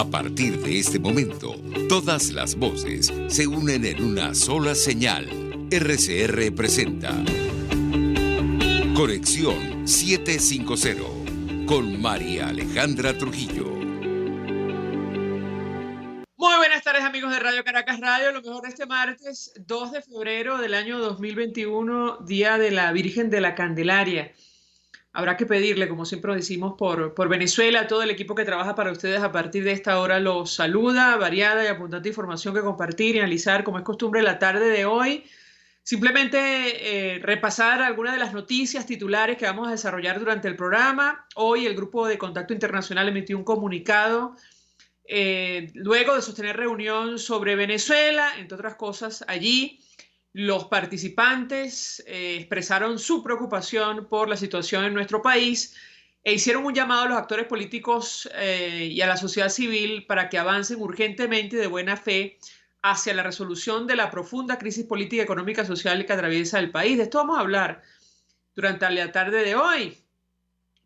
A partir de este momento, todas las voces se unen en una sola señal. RCR presenta Conexión 750 con María Alejandra Trujillo. Muy buenas tardes, amigos de Radio Caracas Radio. Lo mejor de este martes 2 de febrero del año 2021, Día de la Virgen de la Candelaria. Habrá que pedirle, como siempre decimos, por Venezuela. Todo el equipo que trabaja para ustedes a partir de esta hora los saluda. Variada y abundante información que compartir y analizar, como es costumbre, la tarde de hoy. Simplemente repasar algunas de las noticias titulares que vamos a desarrollar durante el programa. Hoy el Grupo de Contacto Internacional emitió un comunicado luego de sostener reunión sobre Venezuela. Entre otras cosas, allí los participantes expresaron su preocupación por la situación en nuestro país e hicieron un llamado a los actores políticos y a la sociedad civil para que avancen urgentemente y de buena fe hacia la resolución de la profunda crisis política, económica y social que atraviesa el país. De esto vamos a hablar durante la tarde de hoy,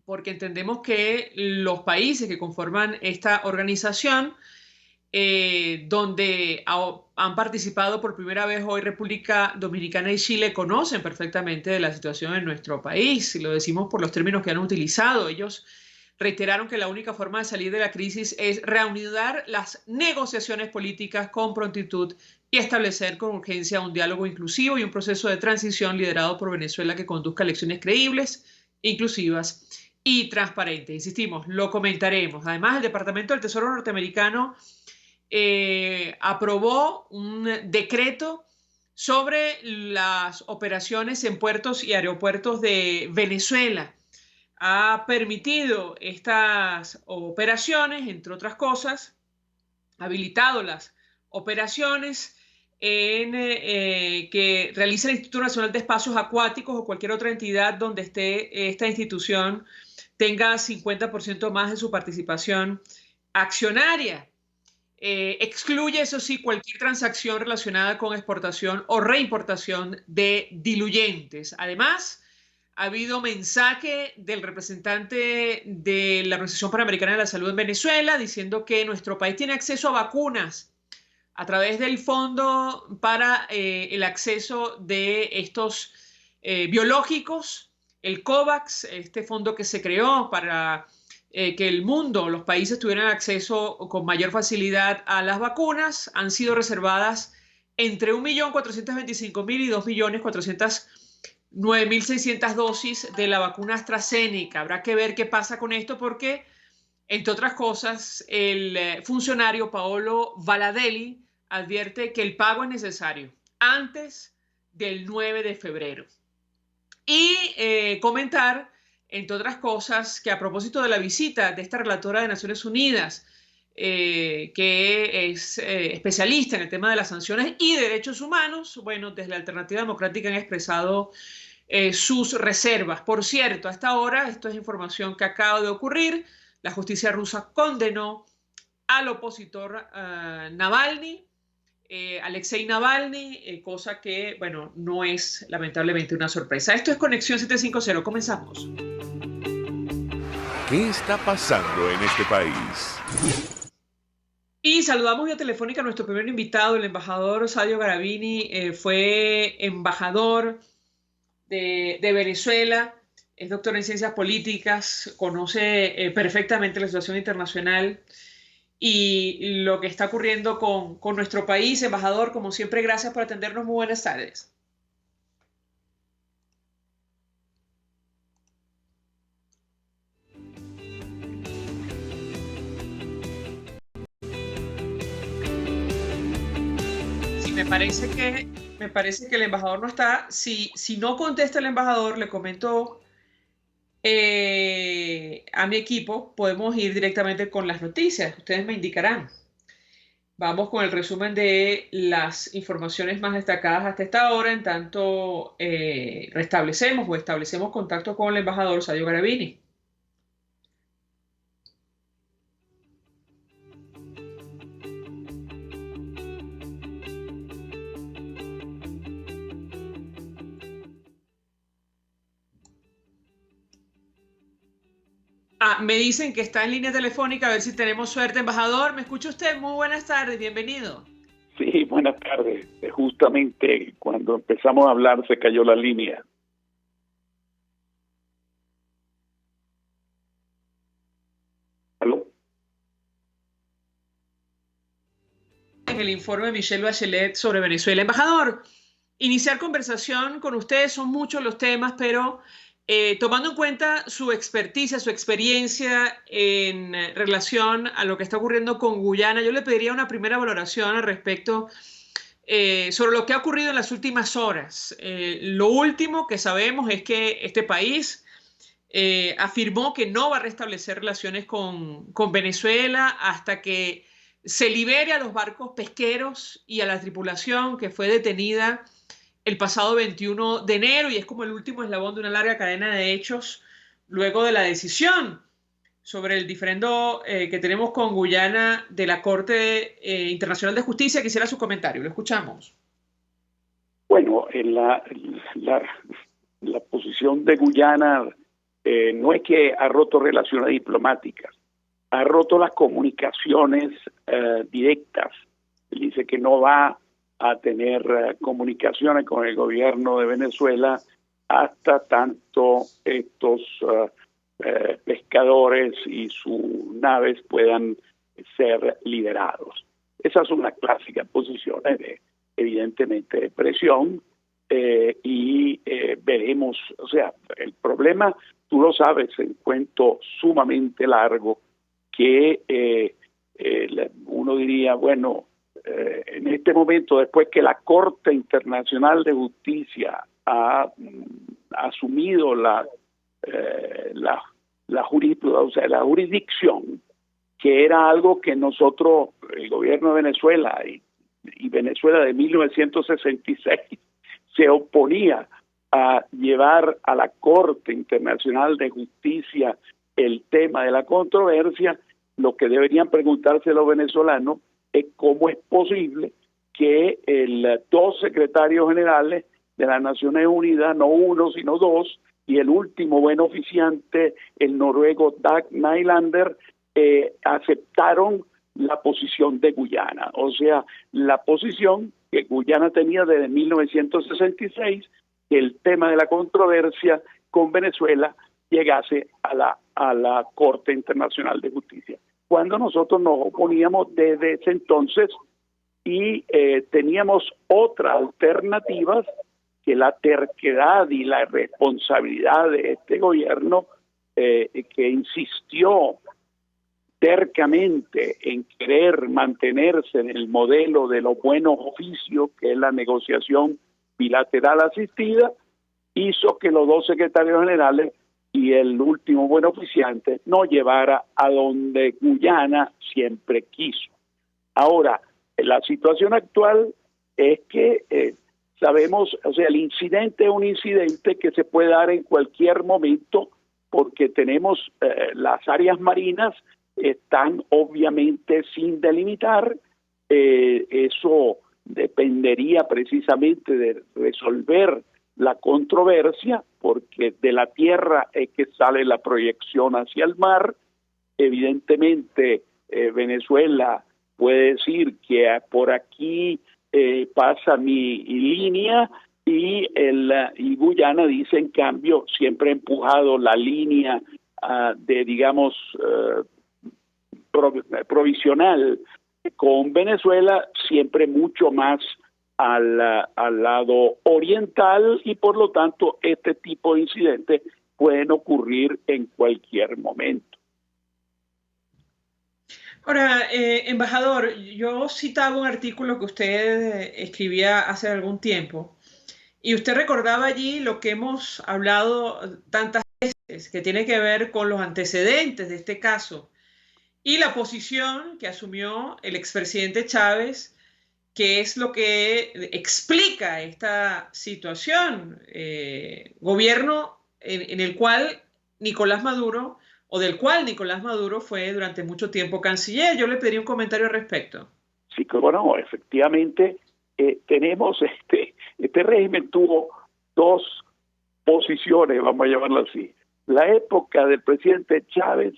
porque entendemos que los países que conforman esta organización, donde han participado por primera vez hoy República Dominicana y Chile, conocen perfectamente de la situación en nuestro país, y lo decimos por los términos que han utilizado. Ellos reiteraron que la única forma de salir de la crisis es reanudar las negociaciones políticas con prontitud y establecer con urgencia un diálogo inclusivo y un proceso de transición liderado por Venezuela que conduzca a elecciones creíbles, inclusivas y transparentes. Insistimos, lo comentaremos. Además, el Departamento del Tesoro norteamericano aprobó un decreto sobre las operaciones en puertos y aeropuertos de Venezuela. Ha permitido estas operaciones, entre otras cosas, habilitado las operaciones que realiza el Instituto Nacional de Espacios Acuáticos o cualquier otra entidad donde esté esta institución tenga 50% más de su participación accionaria. Excluye, eso sí, cualquier transacción relacionada con exportación o reimportación de diluyentes. Además, ha habido mensaje del representante de la Organización Panamericana de la Salud en Venezuela diciendo que nuestro país tiene acceso a vacunas a través del Fondo para el acceso de estos biológicos, el COVAX, este fondo que se creó para que el mundo, los países tuvieran acceso con mayor facilidad a las vacunas. Han sido reservadas entre 1.425.000 y 2.409.600 dosis de la vacuna AstraZeneca. Habrá que ver qué pasa con esto porque, entre otras cosas, el funcionario Paolo Valadelli advierte que el pago es necesario antes del 9 de febrero. Y comentar, entre otras cosas, que a propósito de la visita de esta relatora de Naciones Unidas, que es especialista en el tema de las sanciones y derechos humanos, bueno, desde la Alternativa Democrática han expresado sus reservas. Por cierto, hasta ahora, esto es información que acaba de ocurrir, la justicia rusa condenó al opositor Navalny, Alexei Navalny, cosa que, bueno, no es lamentablemente una sorpresa. Esto es Conexión 750, comenzamos. ¿Qué está pasando en este país? Y saludamos vía telefónica a nuestro primer invitado, el embajador Sadio Garavini. Fue embajador de Venezuela, es doctor en ciencias políticas, conoce perfectamente la situación internacional y lo que está ocurriendo con nuestro país. Embajador, como siempre, gracias por atendernos. Muy buenas tardes. Sí, me parece que el embajador no está. Si no contesta el embajador, le comento a mi equipo, podemos ir directamente con las noticias. Ustedes me indicarán. Vamos con el resumen de las informaciones más destacadas hasta esta hora, en tanto establecemos contacto con el embajador Sadio Garavini. Me dicen que está en línea telefónica, a ver si tenemos suerte. Embajador, ¿me escucha usted? Muy buenas tardes, bienvenido. Sí, buenas tardes. Justamente cuando empezamos a hablar se cayó la línea. ¿Aló? En el informe de Michelle Bachelet sobre Venezuela. Embajador, iniciar conversación con ustedes, son muchos los temas, pero tomando en cuenta su experticia, su experiencia en relación a lo que está ocurriendo con Guyana, yo le pediría una primera valoración al respecto sobre lo que ha ocurrido en las últimas horas. Lo último que sabemos es que este país afirmó que no va a restablecer relaciones con Venezuela hasta que se libere a los barcos pesqueros y a la tripulación que fue detenida el pasado 21 de enero y es como el último eslabón de una larga cadena de hechos luego de la decisión sobre el diferendo que tenemos con Guyana de la Corte Internacional de Justicia. Quisiera su comentario, lo escuchamos. Bueno, la posición de Guyana no es que ha roto relaciones diplomáticas, ha roto las comunicaciones directas. Dice que no va a tener comunicaciones con el gobierno de Venezuela hasta tanto estos pescadores y sus naves puedan ser liberados. Esas son las clásicas posiciones evidentemente de presión y veremos, o sea, el problema, tú lo sabes, es un cuento sumamente largo que uno diría, bueno, en este momento, después que la Corte Internacional de Justicia ha asumido la jurisprudencia, o sea, la jurisdicción, que era algo que nosotros, el gobierno de Venezuela y Venezuela de 1966, se oponía a llevar a la Corte Internacional de Justicia el tema de la controversia. Lo que deberían preguntarse los venezolanos es cómo es posible que dos secretarios generales de las Naciones Unidas, no uno, sino dos, y el último buen oficiante, el noruego Dag Nylander, aceptaron la posición de Guyana. O sea, la posición que Guyana tenía desde 1966, que el tema de la controversia con Venezuela llegase a la Corte Internacional de Justicia. Cuando nosotros nos oponíamos desde ese entonces y teníamos otras alternativas que la terquedad y la responsabilidad de este gobierno que insistió tercamente en querer mantenerse en el modelo de los buenos oficios, que es la negociación bilateral asistida, hizo que los dos secretarios generales y el último buen oficiante no llevara a donde Guyana siempre quiso. Ahora, la situación actual es que sabemos, o sea, el incidente es un incidente que se puede dar en cualquier momento porque tenemos las áreas marinas están obviamente sin delimitar. Eso dependería precisamente de resolver la controversia, porque de la tierra es que sale la proyección hacia el mar. Evidentemente, Venezuela puede decir que por aquí pasa mi línea y Guyana dice, en cambio, siempre ha empujado la línea de, digamos, provisional con Venezuela, siempre mucho más al lado oriental, y por lo tanto este tipo de incidentes pueden ocurrir en cualquier momento. Ahora, embajador, yo citaba un artículo que usted escribía hace algún tiempo y usted recordaba allí lo que hemos hablado tantas veces, que tiene que ver con los antecedentes de este caso y la posición que asumió el expresidente Chávez, que es lo que explica esta situación. Gobierno en el cual Nicolás Maduro, o del cual Nicolás Maduro fue durante mucho tiempo canciller. Yo le pediría un comentario al respecto. Sí, como no, efectivamente tenemos este régimen tuvo dos posiciones, vamos a llamarlo así. la época del presidente Chávez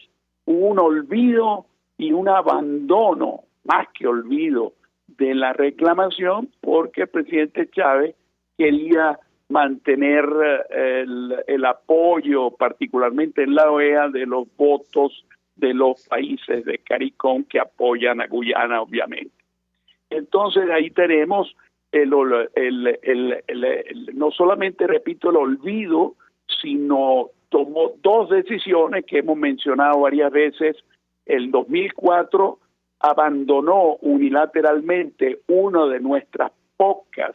hubo un olvido y un abandono, más que olvido, de la reclamación, porque el presidente Chávez quería mantener el apoyo, particularmente en la OEA, de los votos de los países de CARICOM que apoyan a Guyana, obviamente. Entonces ahí tenemos no solamente, repito, el olvido, sino tomó dos decisiones que hemos mencionado varias veces. El 2004 abandonó unilateralmente uno de nuestras pocas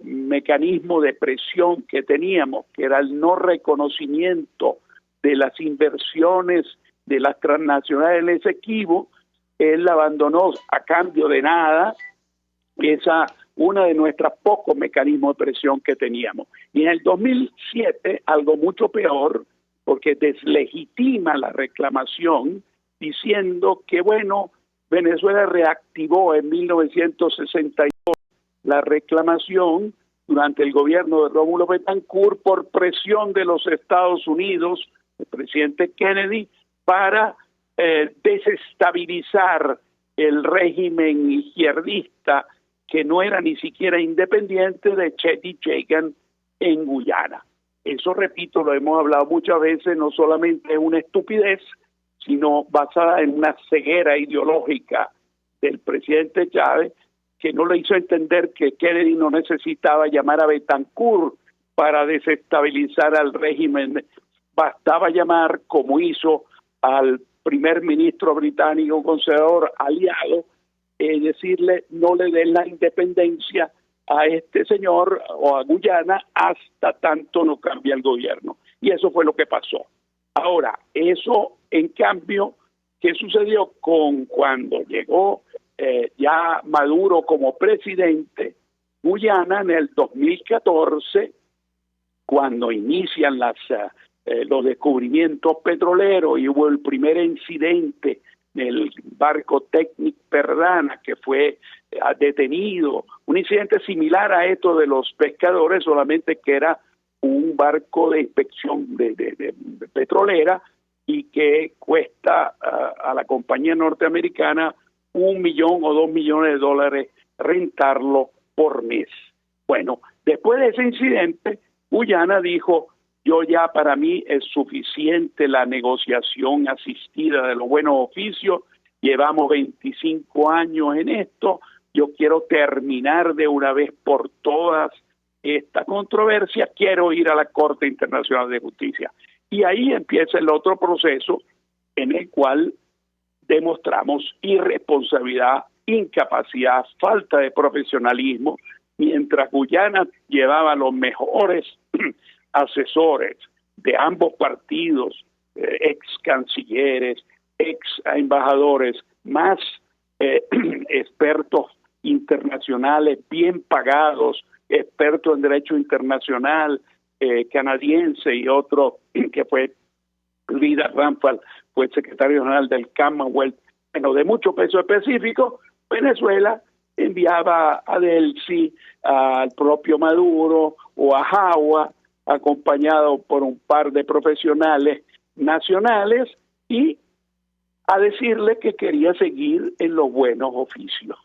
mecanismos de presión que teníamos, que era el no reconocimiento de las inversiones de las transnacionales en Esequibo. Él la abandonó a cambio de nada, una de nuestros pocos mecanismos de presión que teníamos. Y en el 2007, algo mucho peor, porque deslegitima la reclamación, diciendo que, bueno, Venezuela reactivó en 1962 la reclamación durante el gobierno de Rómulo Betancourt por presión de los Estados Unidos, el presidente Kennedy, para desestabilizar el régimen izquierdista que no era ni siquiera independiente de Chetty Jagan en Guyana. Eso, repito, lo hemos hablado muchas veces, no solamente es una estupidez, sino basada en una ceguera ideológica del presidente Chávez, que no le hizo entender que Kennedy no necesitaba llamar a Betancourt para desestabilizar al régimen. Bastaba llamar, como hizo al primer ministro británico conservador aliado, decirle no le den la independencia a este señor o a Guyana hasta tanto no cambia el gobierno. Y eso fue lo que pasó. Ahora, eso, en cambio, ¿qué sucedió cuando llegó ya Maduro como presidente? Guyana en el 2014, cuando inician los descubrimientos petroleros y hubo el primer incidente del barco Technip Perdana, que fue detenido, un incidente similar a esto de los pescadores, solamente que era un barco de inspección de petrolera y que cuesta a la compañía norteamericana $1 millón o $2 millones rentarlo por mes. Bueno, después de ese incidente, Guyana dijo: para mí es suficiente la negociación asistida de los buenos oficios, llevamos 25 años en esto, yo quiero terminar de una vez por todas esta controversia, quiero ir a la Corte Internacional de Justicia. Y ahí empieza el otro proceso en el cual demostramos irresponsabilidad, incapacidad, falta de profesionalismo, mientras Guyana llevaba los mejores asesores de ambos partidos, ex cancilleres, ex embajadores, más expertos internacionales bien pagados, expertos en derecho internacional, canadiense, y otro que fue Vida Ramphal, fue secretario general del Commonwealth. Bueno, de mucho peso específico, Venezuela enviaba a Delcy, al propio Maduro o a Jagua, acompañado por un par de profesionales nacionales, y a decirle que quería seguir en los buenos oficios.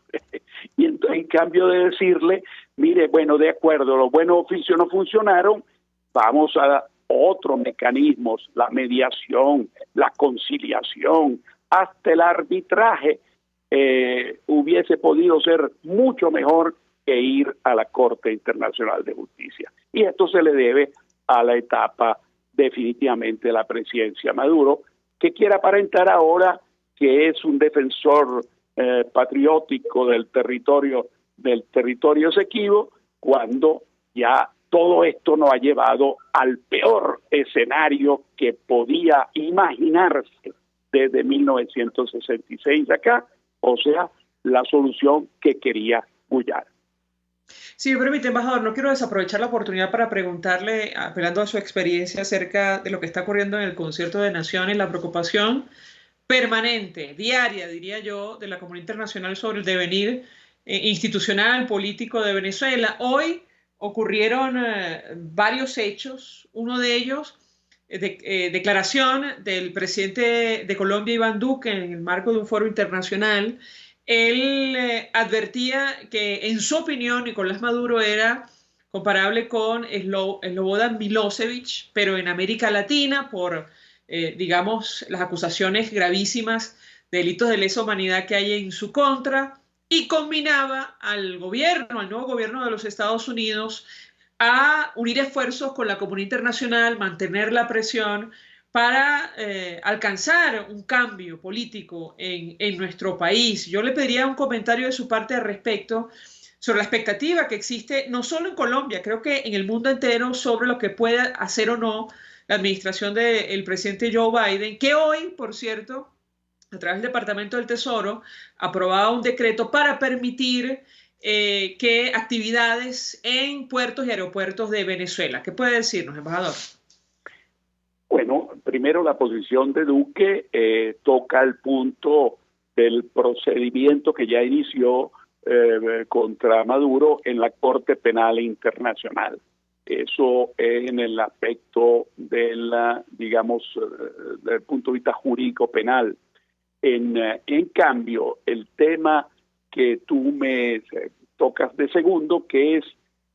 Y entonces, en cambio de decirle, mire, bueno, de acuerdo, los buenos oficios no funcionaron, vamos a otros mecanismos, la mediación, la conciliación, hasta el arbitraje, hubiese podido ser mucho mejor que ir a la Corte Internacional de Justicia. Y esto se le debe a la etapa definitivamente de la presidencia Maduro, que quiere aparentar ahora que es un defensor patriótico del territorio Esequibo, cuando ya todo esto nos ha llevado al peor escenario que podía imaginarse desde 1966 acá, o sea, la solución que quería Guyana. Si me permite, embajador, no quiero desaprovechar la oportunidad para preguntarle, apelando a su experiencia acerca de lo que está ocurriendo en el Concierto de Naciones, la preocupación permanente, diaria, diría yo, de la comunidad internacional sobre el devenir institucional, político de Venezuela. Hoy ocurrieron varios hechos. Uno de ellos declaración del presidente de Colombia, Iván Duque, en el marco de un foro internacional. Él advertía que, en su opinión, Nicolás Maduro era comparable con Slobodan Milosevic, pero en América Latina, por, digamos, las acusaciones gravísimas de delitos de lesa humanidad que hay en su contra, y combinaba al nuevo gobierno de los Estados Unidos, a unir esfuerzos con la comunidad internacional, mantener la presión para alcanzar un cambio político en nuestro país. Yo le pediría un comentario de su parte al respecto sobre la expectativa que existe, no solo en Colombia, creo que en el mundo entero, sobre lo que puede hacer o no la administración del presidente Joe Biden, que hoy, por cierto, a través del Departamento del Tesoro, aprobaba un decreto para permitir que actividades en puertos y aeropuertos de Venezuela. ¿Qué puede decirnos, embajador? Bueno, primero la posición de Duque toca el punto del procedimiento que ya inició contra Maduro en la Corte Penal Internacional. Eso en el aspecto de la, digamos, desde el punto de vista jurídico penal. En cambio, el tema que tú me tocas de segundo, que es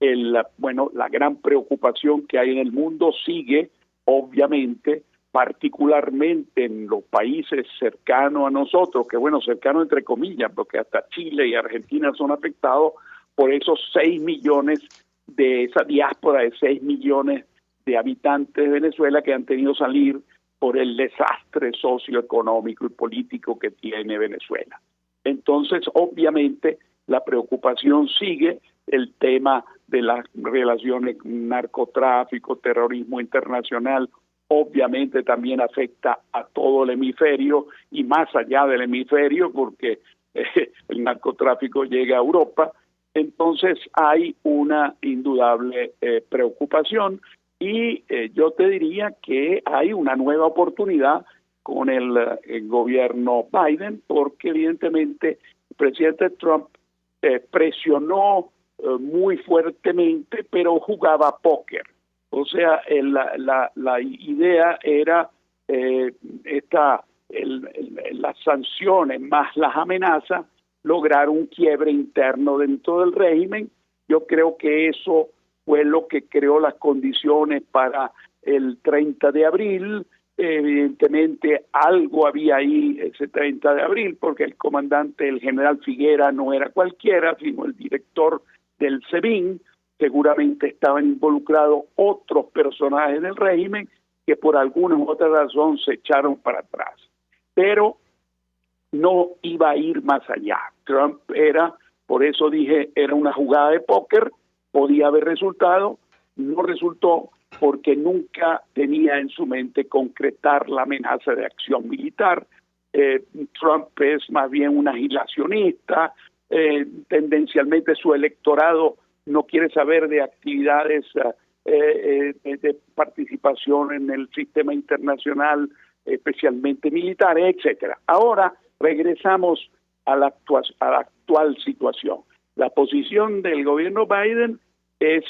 la gran preocupación que hay en el mundo, sigue, obviamente, particularmente en los países cercanos a nosotros, que cercanos entre comillas, porque hasta Chile y Argentina son afectados por esos 6 millones de esa diáspora de 6 millones de habitantes de Venezuela que han tenido que salir por el desastre socioeconómico y político que tiene Venezuela. Entonces, obviamente, la preocupación sigue, el tema de las relaciones narcotráfico, terrorismo internacional, obviamente también afecta a todo el hemisferio y más allá del hemisferio, porque el narcotráfico llega a Europa. Entonces hay una indudable preocupación y yo te diría que hay una nueva oportunidad con el gobierno Biden, porque evidentemente el presidente Trump presionó muy fuertemente, pero jugaba póker. O sea, la idea era las sanciones más las amenazas, lograr un quiebre interno dentro del régimen. Yo creo que eso fue lo que creó las condiciones para el 30 de abril. Evidentemente algo había ahí ese 30 de abril, porque el comandante, el general Figuera, no era cualquiera, sino el director del SEBIN. Seguramente estaban involucrados otros personajes del régimen que por alguna u otra razón se echaron para atrás. Pero no iba a ir más allá. Trump por eso dije, era una jugada de póker, podía haber resultado, no resultó, porque nunca tenía en su mente concretar la amenaza de acción militar. Trump es más bien un agilacionista, tendencialmente su electorado no quiere saber de actividades de participación en el sistema internacional, especialmente militares, etcétera. Ahora regresamos a la actual situación. La posición del gobierno Biden es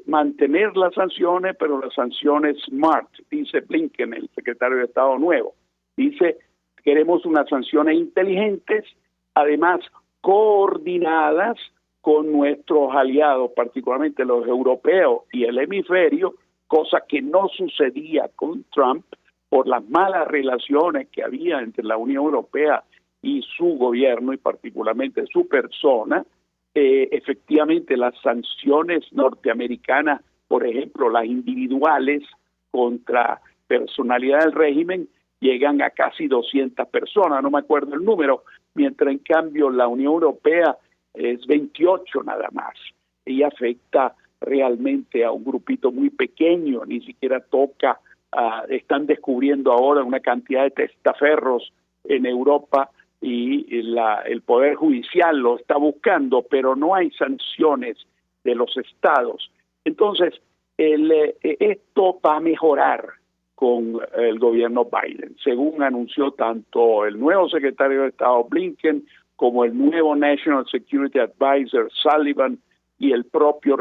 mantener las sanciones, pero las sanciones SMART, dice Blinken, el secretario de Estado nuevo. Dice, queremos unas sanciones inteligentes, además coordinadas con nuestros aliados, particularmente los europeos y el hemisferio, cosa que no sucedía con Trump por las malas relaciones que había entre la Unión Europea y su gobierno, y particularmente su persona. Efectivamente, las sanciones norteamericanas, por ejemplo, las individuales contra personalidad del régimen, llegan a casi 200 personas, no me acuerdo el número, mientras en cambio la Unión Europea es 28 nada más, y afecta realmente a un grupito muy pequeño, ni siquiera toca, están descubriendo ahora una cantidad de testaferros en Europa y el Poder Judicial lo está buscando, pero no hay sanciones de los estados. Entonces, esto va a mejorar con el gobierno Biden, según anunció tanto el nuevo secretario de Estado Blinken como el nuevo National Security Advisor Sullivan y el propio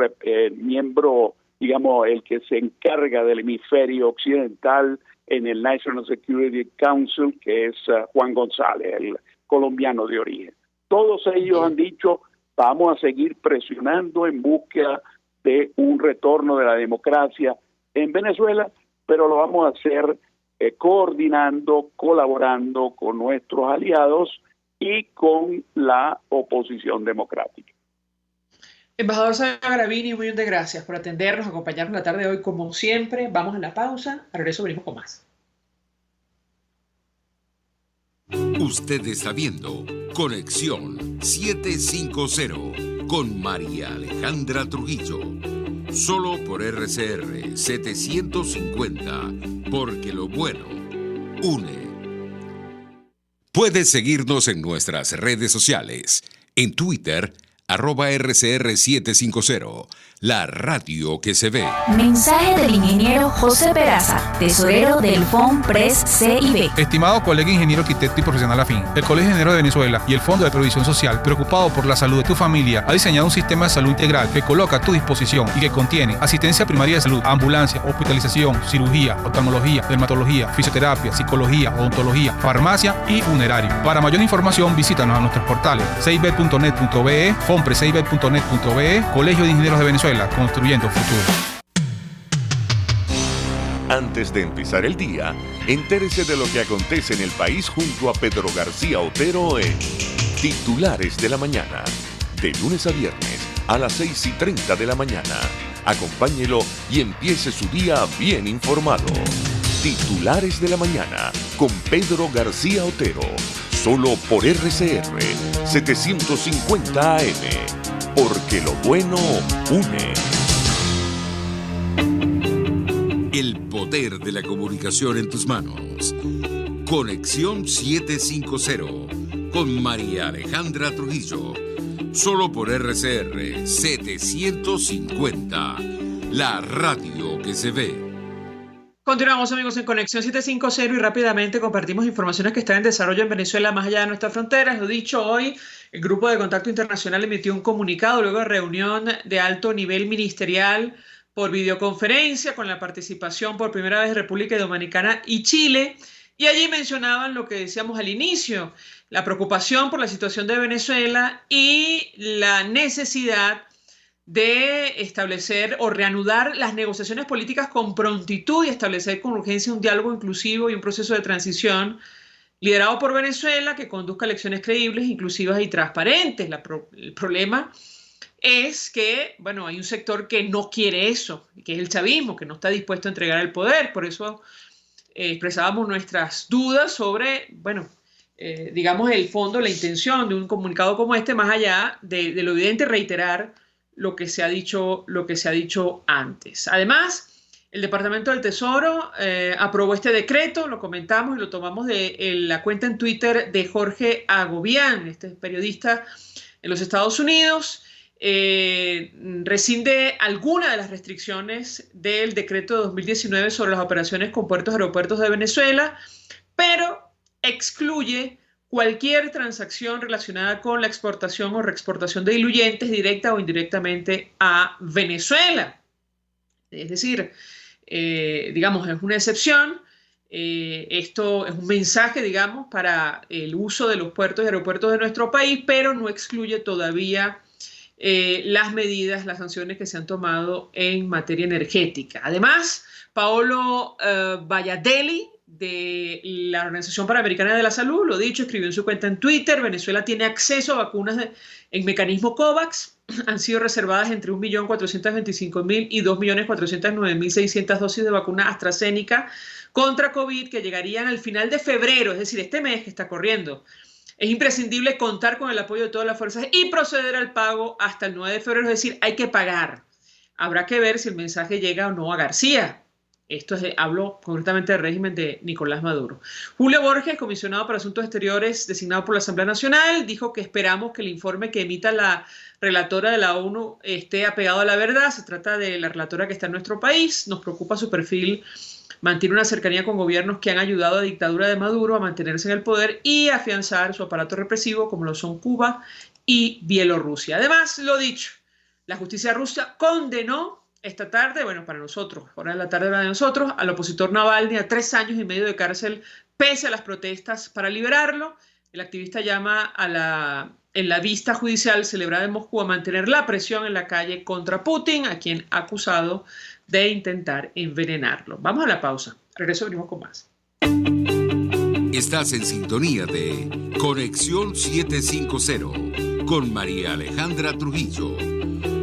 miembro digamos, el que se encarga del hemisferio occidental en el National Security Council, que es Juan González, el colombiano de origen. Todos ellos han dicho, vamos a seguir presionando en búsqueda de un retorno de la democracia en Venezuela, pero lo vamos a hacer coordinando, colaborando con nuestros aliados y con la oposición democrática. Embajador Sabio Gravini, un millón de gracias por atendernos, acompañarnos la tarde de hoy como siempre. Vamos a la pausa, al regreso venimos con más. Usted está viendo Conexión 750 con María Alejandra Trujillo. Solo por RCR 750, porque lo bueno une. Puedes seguirnos en nuestras redes sociales. En Twitter, @RCR750, la radio que se ve. Mensaje del ingeniero José Peraza, tesorero del FONPRES CIB. Estimado colega ingeniero arquitecto y profesional afín, el Colegio de Ingenieros de Venezuela y el Fondo de Previsión Social, preocupado por la salud de tu familia, ha diseñado un sistema de salud integral que coloca a tu disposición y que contiene asistencia primaria de salud, ambulancia, hospitalización, cirugía, oftalmología, dermatología, fisioterapia, psicología, odontología, farmacia y funerario. Para mayor información, visítanos a nuestros portales cib.net.be, fonprescib.net.be, Colegio de Ingenieros de Venezuela, construyendo futuro. Antes de empezar el día, entérese de lo que acontece en el país junto a Pedro García Otero en Titulares de la Mañana. De lunes a viernes a las 6:30 de la mañana. Acompáñelo y empiece su día bien informado. Titulares de la Mañana con Pedro García Otero. Solo por RCR 750 AM. Porque lo bueno une. El poder de la comunicación en tus manos. Conexión 750 con María Alejandra Trujillo. Solo por RCR 750, la radio que se ve. Continuamos, amigos, en Conexión 750 y rápidamente compartimos informaciones que están en desarrollo en Venezuela más allá de nuestras fronteras. Lo dicho, hoy el Grupo de Contacto Internacional emitió un comunicado luego de reunión de alto nivel ministerial por videoconferencia con la participación por primera vez de República Dominicana y Chile. Y allí mencionaban lo que decíamos al inicio, la preocupación por la situación de Venezuela y la necesidad de establecer o reanudar las negociaciones políticas con prontitud y establecer con urgencia un diálogo inclusivo y un proceso de transición liderado por Venezuela que conduzca a elecciones creíbles, inclusivas y transparentes. El problema es que, bueno, hay un sector que no quiere eso, que es el chavismo, que no está dispuesto a entregar el poder. Por eso expresábamos nuestras dudas sobre, bueno, digamos, el fondo, la intención de un comunicado como este, más allá de lo evidente, reiterar lo que se ha dicho antes. Además, el Departamento del Tesoro aprobó este decreto, lo comentamos y lo tomamos de la cuenta en Twitter de Jorge Agobián, este periodista en los Estados Unidos. Rescinde alguna de las restricciones del decreto de 2019 sobre las operaciones con puertos y aeropuertos de Venezuela, pero excluye cualquier transacción relacionada con la exportación o reexportación de diluyentes directa o indirectamente a Venezuela. Es decir, digamos, es una excepción. Esto es un mensaje, digamos, para el uso de los puertos y aeropuertos de nuestro país, pero no excluye todavía las medidas, las sanciones que se han tomado en materia energética. Además, Paolo Valladelli, de la Organización Panamericana de la Salud, lo dicho, escribió en su cuenta en Twitter: Venezuela tiene acceso a vacunas en mecanismo COVAX. Han sido reservadas entre 1.425.000 y 2.409.600 dosis de vacuna AstraZeneca contra COVID que llegarían al final de febrero, es decir, este mes que está corriendo. Es imprescindible contar con el apoyo de todas las fuerzas y proceder al pago hasta el 9 de febrero, es decir, hay que pagar. Habrá que ver si el mensaje llega o no a García. Hablo concretamente del régimen de Nicolás Maduro. Julio Borges, comisionado para Asuntos Exteriores designado por la Asamblea Nacional, dijo que esperamos que el informe que emita la relatora de la ONU esté apegado a la verdad. Se trata de la relatora que está en nuestro país. Nos preocupa su perfil. Mantiene una cercanía con gobiernos que han ayudado a la dictadura de Maduro a mantenerse en el poder y afianzar su aparato represivo, como lo son Cuba y Bielorrusia. Además, lo dicho, la justicia rusa condenó esta tarde, bueno, para nosotros, hora de la tarde para nosotros, al opositor Navalny a 3 años y medio de cárcel pese a las protestas para liberarlo. El activista llama en la vista judicial celebrada en Moscú a mantener la presión en la calle contra Putin, a quien ha acusado de intentar envenenarlo. Vamos a la pausa. Regreso, venimos con más. Estás en sintonía de Conexión 750 con María Alejandra Trujillo.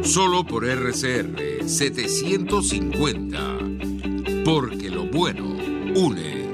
Solo por RCR 750. Porque lo bueno une.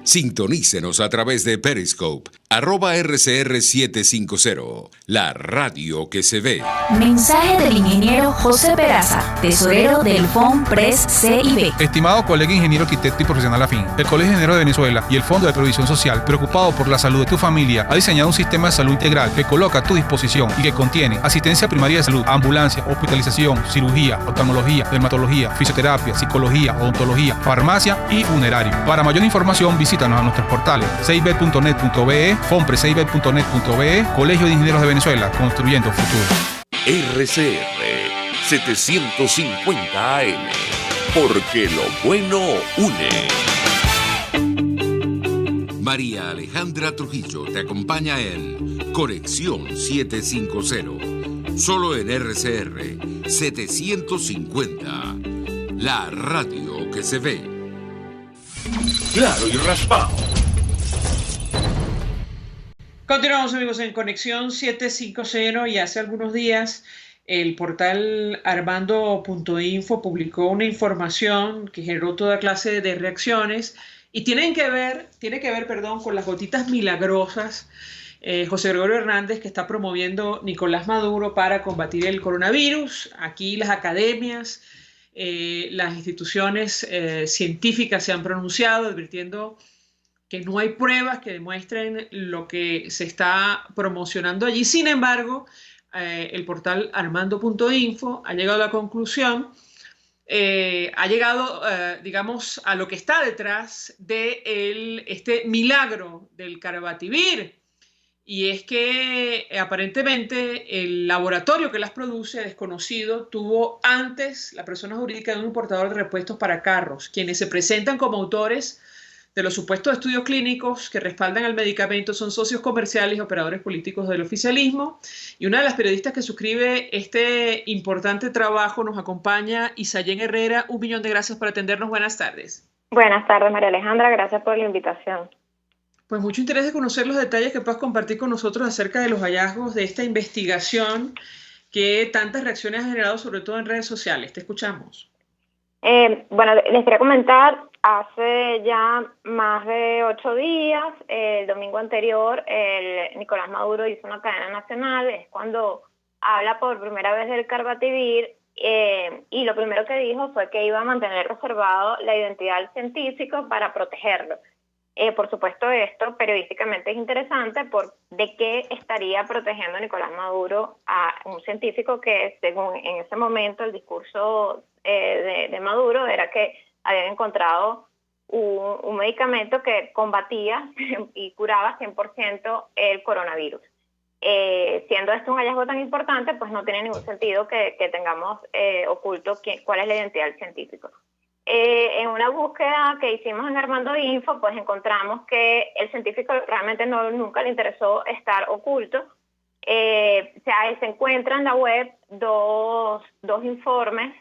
Sintonícenos a través de Periscope, @RCR750, la radio que se ve. Mensaje del ingeniero José Peraza, tesorero del FONPRES CIB. Estimado colega ingeniero, arquitecto y profesional afín, el Colegio de Ingenieros de Venezuela y el Fondo de Previsión Social, preocupado por la salud de tu familia, ha diseñado un sistema de salud integral que coloca a tu disposición y que contiene asistencia primaria de salud, ambulancia, hospitalización, cirugía, oftalmología, dermatología, fisioterapia, psicología, odontología, farmacia y funerario. Para mayor información, visítanos a nuestros portales cib.net.be, fonprescib.net.be, Colegio de Ingenieros de Venezuela, construyendo futuro. RCR 750 AM, porque lo bueno une. María Alejandra Trujillo te acompaña en Conexión 750, solo en RCR 750, la radio que se ve. Claro y raspado. Continuamos, amigos, en Conexión 750 y hace algunos días el portal armando.info publicó una información que generó toda clase de reacciones y tiene que ver, con las gotitas milagrosas José Gregorio Hernández que está promoviendo Nicolás Maduro para combatir el coronavirus. Aquí las academias, las instituciones científicas se han pronunciado advirtiendo que no hay pruebas que demuestren lo que se está promocionando allí. Sin embargo, el portal armando.info ha llegado a la conclusión, digamos, a lo que está detrás de este milagro del Carabativir. Y es que aparentemente el laboratorio que las produce, desconocido, tuvo antes la persona jurídica de un importador de repuestos para carros, quienes se presentan como autores de los supuestos estudios clínicos que respaldan al medicamento son socios comerciales y operadores políticos del oficialismo. Y una de las periodistas que suscribe este importante trabajo nos acompaña, Isayen Herrera. 1.000.000 de gracias por atendernos. Buenas tardes. Buenas tardes, María Alejandra. Gracias por la invitación. Pues mucho interés de conocer los detalles que puedas compartir con nosotros acerca de los hallazgos de esta investigación que tantas reacciones ha generado, sobre todo en redes sociales. Te escuchamos. Bueno, les quería comentar, hace ya más de 8 días, el domingo anterior, Nicolás Maduro hizo una cadena nacional, es cuando habla por primera vez del Carabativir, y lo primero que dijo fue que iba a mantener reservado la identidad del científico para protegerlo. Por supuesto, esto periodísticamente es interesante de qué estaría protegiendo Nicolás Maduro a un científico que, según en ese momento el discurso de Maduro, era que habían encontrado un medicamento que combatía y curaba 100% el coronavirus. Siendo esto un hallazgo tan importante, pues no tiene ningún sentido que tengamos oculto cuál es la identidad del científico. En una búsqueda que hicimos en Armando.info, pues encontramos que el científico realmente nunca le interesó estar oculto. Se encuentran en la web dos informes,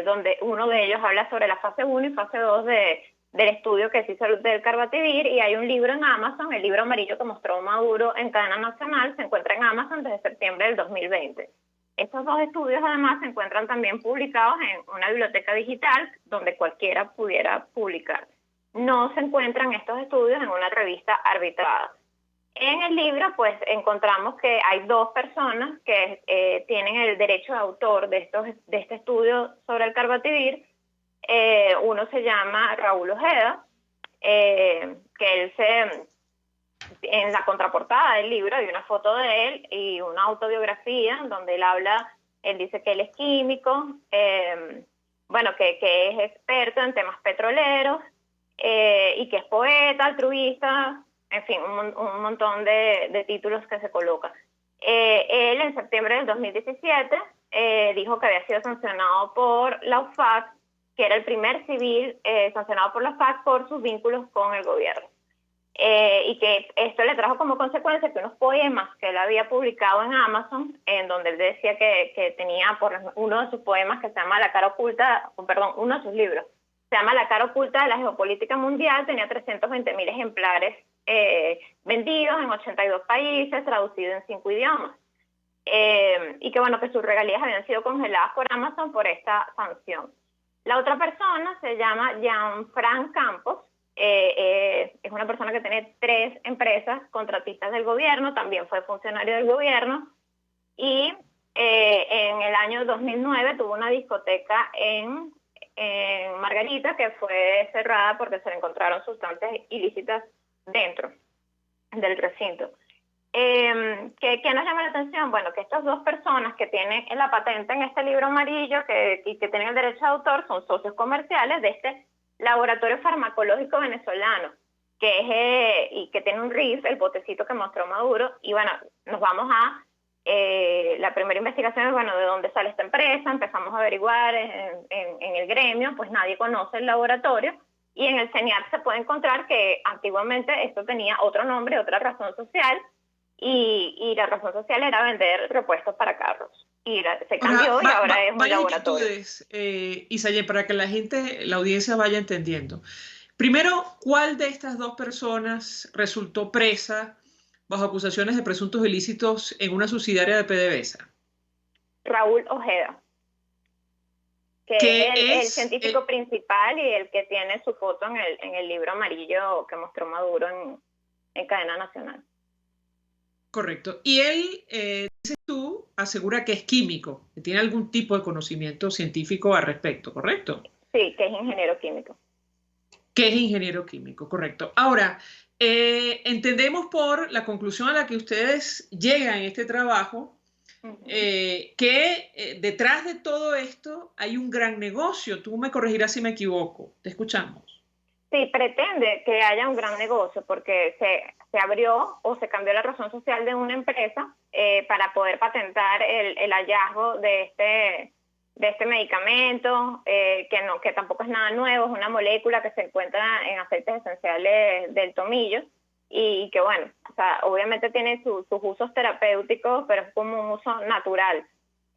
donde uno de ellos habla sobre la fase 1 y fase 2 del estudio que se hizo del Carabativir, y hay un libro en Amazon, el libro amarillo que mostró Maduro en cadena nacional, se encuentra en Amazon desde septiembre del 2020. Estos dos estudios además se encuentran también publicados en una biblioteca digital donde cualquiera pudiera publicar. No se encuentran estos estudios en una revista arbitrada. En el libro pues encontramos que hay 2 personas que tienen el derecho de autor de este estudio sobre el Carabativir. Uno se llama Raúl Ojeda, que él en la contraportada del libro hay una foto de él y una autobiografía donde él dice que él es químico, que es experto en temas petroleros, y que es poeta, altruista, en fin, un montón de títulos que se colocan. Él en septiembre del 2017 dijo que había sido sancionado por la UFAC, que era el primer civil sancionado por la UFAC por sus vínculos con el gobierno. Y que esto le trajo como consecuencia que unos poemas que él había publicado en Amazon, en donde él decía que tenía uno de sus poemas que se llama La cara oculta, uno de sus libros, se llama La cara oculta de la geopolítica mundial, tenía 320.000 ejemplares vendidos en 82 países, traducidos en 5 idiomas. Y que bueno, que sus regalías habían sido congeladas por Amazon por esta sanción. La otra persona se llama Jean-Franc Campos, es una persona que tiene 3 empresas contratistas del gobierno, también fue funcionario del gobierno, y en el año 2009 tuvo una discoteca en Margarita que fue cerrada porque se le encontraron sustancias ilícitas dentro del recinto. ¿Qué nos llama la atención? Bueno, que estas 2 personas que tienen la patente en este libro amarillo y que tienen el derecho de autor son socios comerciales de este laboratorio farmacológico venezolano, y que tiene un RIF, el botecito que mostró Maduro. Y bueno, nos vamos a la primera investigación, bueno, de dónde sale esta empresa, empezamos a averiguar en el gremio, pues nadie conoce el laboratorio, y en el CENIAT se puede encontrar que antiguamente esto tenía otro nombre, otra razón social, y la razón social era vender repuestos para carros. Y se cambió y ahora es un laboratorio. Isayen, para que la audiencia vaya entendiendo. Primero, ¿cuál de estas 2 personas resultó presa bajo acusaciones de presuntos ilícitos en una subsidiaria de PDVSA? Raúl Ojeda, que es el científico principal y el que tiene su foto en el libro amarillo que mostró Maduro en cadena nacional. Correcto. Y él, dices tú, asegura que es químico, que tiene algún tipo de conocimiento científico al respecto, ¿correcto? Sí, que es ingeniero químico. Que es ingeniero químico, correcto. Ahora, entendemos por la conclusión a la que ustedes llegan en este trabajo, que detrás de todo esto hay un gran negocio. Tú me corregirás si me equivoco. Te escuchamos. Sí, pretende que haya un gran negocio porque se abrió o se cambió la razón social de una empresa para poder patentar el hallazgo de este medicamento, que tampoco es nada nuevo, es una molécula que se encuentra en aceites esenciales del tomillo y que bueno, o sea, obviamente tiene sus usos terapéuticos, pero es como un uso natural.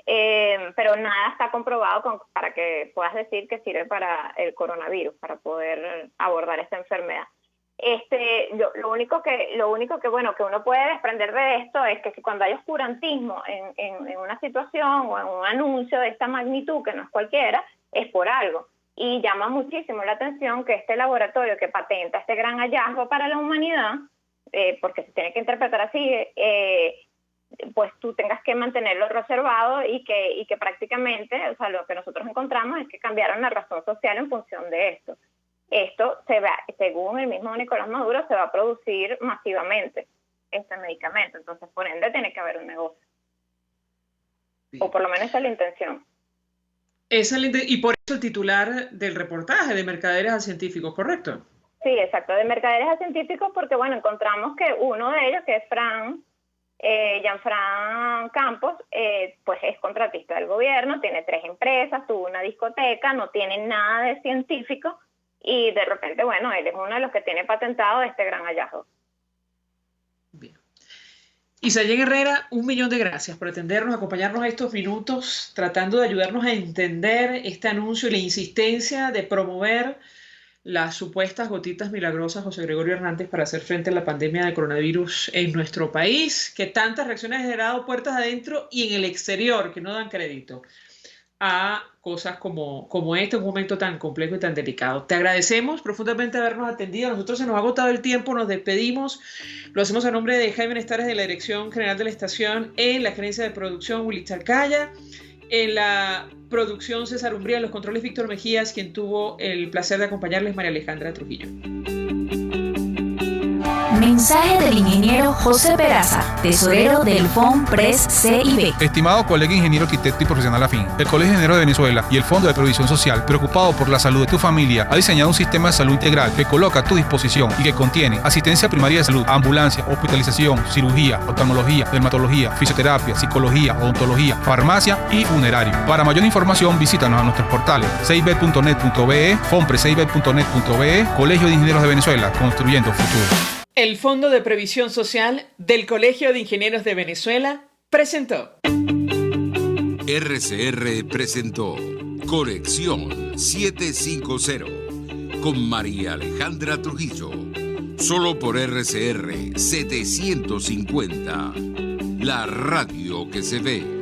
Pero nada está comprobado para que puedas decir que sirve para el coronavirus, para poder abordar esta enfermedad. Lo único que bueno, que uno puede desprender de esto es que cuando hay oscurantismo en una situación o en un anuncio de esta magnitud, que no es cualquiera, es por algo. Y llama muchísimo la atención que este laboratorio que patenta este gran hallazgo para la humanidad, porque se tiene que interpretar así, pues tú tengas que mantenerlo reservado y que prácticamente, o sea, lo que nosotros encontramos es que cambiaron la razón social en función de esto. Esto según el mismo Nicolás Maduro, se va a producir masivamente este medicamento, entonces por ende tiene que haber un negocio. Sí. O por lo menos esa es la intención. Y por eso el titular del reportaje de Mercaderes a Científicos, ¿correcto? Sí, exacto, de Mercaderes a Científicos, porque bueno, encontramos que uno de ellos, que es Jean-Franc Campos, pues es contratista del gobierno, tiene 3 empresas, tuvo una discoteca, no tiene nada de científico y de repente, bueno, él es uno de los que tiene patentado este gran hallazgo. Bien. Isayen Herrera, 1.000.000 de gracias por atendernos, acompañarnos a estos minutos, tratando de ayudarnos a entender este anuncio y la insistencia de promover las supuestas gotitas milagrosas José Gregorio Hernández para hacer frente a la pandemia de coronavirus en nuestro país, que tantas reacciones ha generado puertas adentro y en el exterior, que no dan crédito a cosas como este, en un momento tan complejo y tan delicado. Te agradecemos profundamente habernos atendido. A nosotros se nos ha agotado el tiempo, nos despedimos. Lo hacemos a nombre de Jaime Nestares, de la Dirección General de la Estación, en la gerencia de producción Willy Chalcaya, en la producción César Umbría, en los controles Víctor Mejías, quien tuvo el placer de acompañarles María Alejandra Trujillo. Mensaje del ingeniero José Peraza, tesorero del FONPRES CIB. Estimado colega ingeniero arquitecto y profesional afín, el Colegio de Ingenieros de Venezuela y el Fondo de Previsión Social, preocupado por la salud de tu familia, ha diseñado un sistema de salud integral que coloca a tu disposición y que contiene asistencia primaria de salud, ambulancia, hospitalización, cirugía, oftalmología, dermatología, fisioterapia, psicología, odontología, farmacia y funerario. Para mayor información, visítanos a nuestros portales cib.net.be, fonprescib.net.be, Colegio de Ingenieros de Venezuela, construyendo futuro. El Fondo de Previsión Social del Colegio de Ingenieros de Venezuela presentó. RCR presentó Conexión 750 con María Alejandra Trujillo. Solo por RCR 750, la radio que se ve.